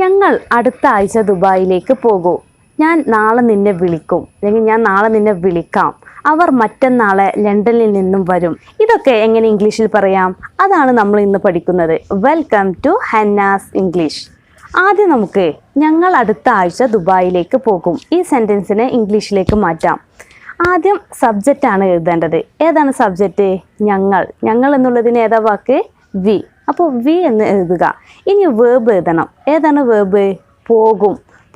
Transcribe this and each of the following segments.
ഞങ്ങൾ അടുത്ത ആഴ്ച ദുബായിലേക്ക് പോകൂ. ഞാൻ നാളെ നിന്നെ വിളിക്കും, അല്ലെങ്കിൽ ഞാൻ നാളെ നിന്നെ വിളിക്കാം. അവർ മറ്റന്നാളെ ലണ്ടനിൽ നിന്നും വരും. ഇതൊക്കെ എങ്ങനെ ഇംഗ്ലീഷിൽ പറയാം? അതാണ് നമ്മൾ ഇന്ന് പഠിക്കുന്നത്. Welcome to Henna's English. ആദ്യം നമുക്ക് ഞങ്ങൾ അടുത്ത ആഴ്ച ദുബായിലേക്ക് പോകും ഈ സെൻറ്റൻസിനെ ഇംഗ്ലീഷിലേക്ക് മാറ്റാം. ആദ്യം സബ്ജക്റ്റ് ആണ് എഴുതേണ്ടത്. ഏതാണ് സബ്ജക്റ്റ്? ഞങ്ങൾ എന്നുള്ളതിന് ഏതാ വാക്ക്? വി. അപ്പോൾ വി എന്ന് എഴുതുക. ഇനി വേർബ് എഴുതണം. ഏതാണ് വേർബ്?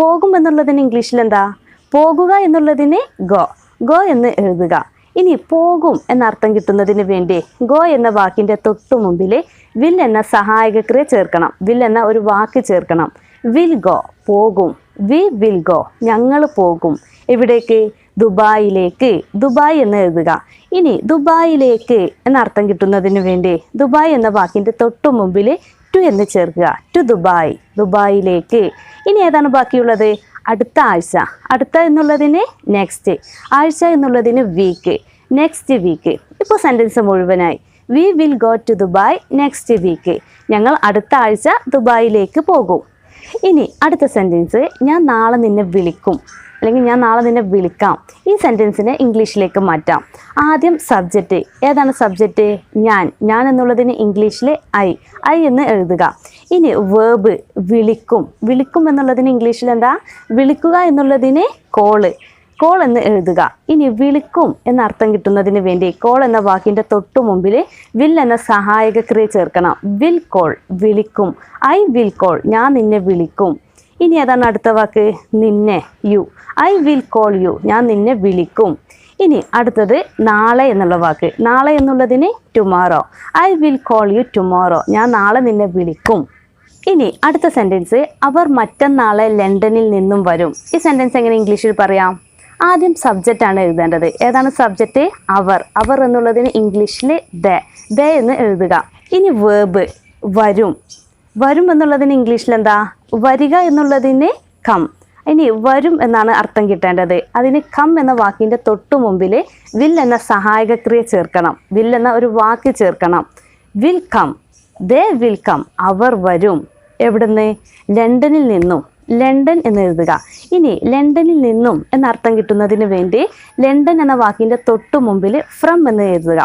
പോകും എന്നുള്ളതിന് ഇംഗ്ലീഷിൽ എന്താ? പോകുക എന്നുള്ളതിന് ഗോ എന്ന് എഴുതുക. ഇനി പോകും എന്നർത്ഥം കിട്ടുന്നതിന് വേണ്ടി ഗോ എന്ന വാക്കിൻ്റെ തൊട്ടു മുമ്പിൽ വിൽ എന്ന സഹായക ക്രിയ ചേർക്കണം. വിൽ എന്ന ഒരു വാക്ക് ചേർക്കണം. വിൽ ഗോ, പോകും. വി വിൽ ഗോ, ഞങ്ങൾ പോകും. എവിടേക്ക്? ദുബായിലേക്ക്. ദുബായ് എന്ന് എഴുതുക. ഇനി ദുബായിലേക്ക് എന്നർത്ഥം കിട്ടുന്നതിന് വേണ്ടി ദുബായ് എന്ന വാക്കിൻ്റെ തൊട്ടു മുമ്പിൽ ടു എന്ന് ചേർക്കുക. ടു ദുബായ്, ദുബായിലേക്ക്. ഇനി ഏതാണ് ബാക്കിയുള്ളത്? അടുത്ത ആഴ്ച. അടുത്ത എന്നുള്ളതിന് നെക്സ്റ്റ്, ആഴ്ച എന്നുള്ളതിന് വീക്ക്, നെക്സ്റ്റ് വീക്ക്. ഇപ്പോൾ സെൻറ്റൻസ് മുഴുവനായി. We will go to Dubai next week. ഞങ്ങൾ അടുത്ത ആഴ്ച ദുബായിലേക്ക് പോകും. ഇനി അടുത്ത സെൻറ്റൻസ്, ഞാൻ നാളെ നിന്നെ വിളിക്കും, അല്ലെങ്കിൽ ഞാൻ നാളെ നിന്നെ വിളിക്കാം. ഈ സെൻറ്റൻസിനെ ഇംഗ്ലീഷിലേക്ക് മാറ്റാം. ആദ്യം സബ്ജക്റ്റ്. ഏതാണ് സബ്ജക്റ്റ്? ഞാൻ എന്നുള്ളതിന് ഇംഗ്ലീഷിൽ ഐ എന്ന് എഴുതുക. ഇനി വേർബ് വിളിക്കും എന്നുള്ളതിന് ഇംഗ്ലീഷിൽ എന്താ? വിളിക്കുക എന്നുള്ളതിന് കോൾ എന്ന് എഴുതുക. ഇനി വിളിക്കും എന്നർത്ഥം കിട്ടുന്നതിന് വേണ്ടി കോൾ എന്ന വാക്കിൻ്റെ തൊട്ടു മുമ്പിൽ വിൽ എന്ന സഹായക ക്രിയ ചേർക്കണം. വിൽ കോൾ, വിളിക്കും. ഐ വിൽ കോൾ, ഞാൻ നിന്നെ വിളിക്കും. ഇനി ഏതാണ് അടുത്ത വാക്ക്? നിന്നെ, you. I will call you, ഞാൻ നിന്നെ വിളിക്കും. ഇനി അടുത്തത് നാളെ എന്നുള്ള വാക്ക്. നാളെ എന്നുള്ളതിന് tomorrow. I will call you tomorrow, ഞാൻ നാളെ നിന്നെ വിളിക്കും. ഇനി അടുത്ത സെൻറ്റൻസ്, അവർ മറ്റന്നാളെ ലണ്ടനിൽ നിന്നും വരും. ഈ സെൻറ്റൻസ് എങ്ങനെ ഇംഗ്ലീഷിൽ പറയാം? ആദ്യം സബ്ജക്റ്റ് ആണ് എഴുതേണ്ടത്. ഏതാണ് സബ്ജക്റ്റ്? അവർ എന്നുള്ളതിന് ഇംഗ്ലീഷിൽ ദ എന്ന് എഴുതുക. ഇനി വേർബ് വരും എന്നുള്ളതിന് ഇംഗ്ലീഷിൽ എന്താ? വരിക എന്നുള്ളതിന് കം. ഇനി വരും എന്നാണ് അർത്ഥം കിട്ടേണ്ടത്. അതിന് കം എന്ന വാക്കിൻ്റെ തൊട്ടു മുമ്പിൽ വിൽ എന്ന സഹായക ക്രിയ ചേർക്കണം. വിൽ എന്ന ഒരു വാക്ക് ചേർക്കണം. Will come, they will come, അവർ വരും. എവിടുന്ന്? ലണ്ടനിൽ നിന്നും. ലണ്ടൻ എന്ന് എഴുതുക. ഇനി ലണ്ടനിൽ നിന്നും എന്നർത്ഥം കിട്ടുന്നതിന് വേണ്ടി ലണ്ടൻ എന്ന വാക്കിൻ്റെ തൊട്ടു മുമ്പിൽ ഫ്രം എന്ന് എഴുതുക.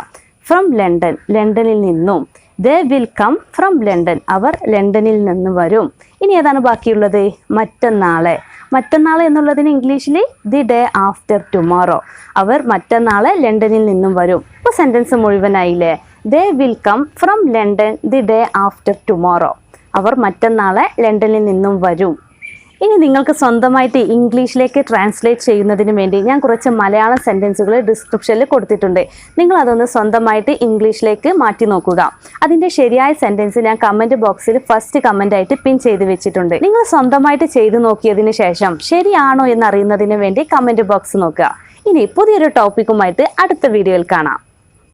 ഫ്രം ലണ്ടൻ, ലണ്ടനിൽ നിന്നും. They will come from London, അവർ ലണ്ടനിൽ നിന്ന് വരും. ഇനി ഏതാണ് ബാക്കിയുള്ളത്? മറ്റന്നാളെ എന്നുള്ളതിന് ഇംഗ്ലീഷിൽ ദി ഡേ ആഫ്റ്റർ ടുമോറോ. അവർ മറ്റന്നാളെ ലണ്ടനിൽ നിന്നും വരും. ഇപ്പോൾ സെൻറ്റൻസ് മുഴുവനായില്ലേ? They will come from London the day after tomorrow. അവർ മറ്റന്നാളെ ലണ്ടനിൽ നിന്നും വരും. ഇനി നിങ്ങൾക്ക് സ്വന്തമായിട്ട് ഇംഗ്ലീഷിലേക്ക് ട്രാൻസ്ലേറ്റ് ചെയ്യുന്നതിന് വേണ്ടി ഞാൻ കുറച്ച് മലയാളം സെൻറ്റൻസുകൾ ഡിസ്ക്രിപ്ഷനിൽ കൊടുത്തിട്ടുണ്ട്. നിങ്ങൾ അതൊന്ന് സ്വന്തമായിട്ട് ഇംഗ്ലീഷിലേക്ക് മാറ്റി നോക്കുക. അതിൻ്റെ ശരിയായ സെൻറ്റൻസ് ഞാൻ കമൻറ്റ് ബോക്സിൽ ഫസ്റ്റ് കമൻ്റായിട്ട് പിൻ ചെയ്ത് വെച്ചിട്ടുണ്ട്. നിങ്ങൾ സ്വന്തമായിട്ട് ചെയ്തു നോക്കിയതിന് ശേഷം ശരിയാണോ എന്നറിയുന്നതിന് വേണ്ടി കമൻറ്റ് ബോക്സ് നോക്കുക. ഇനി പുതിയൊരു ടോപ്പിക്കുമായിട്ട് അടുത്ത വീഡിയോയിൽ കാണാം.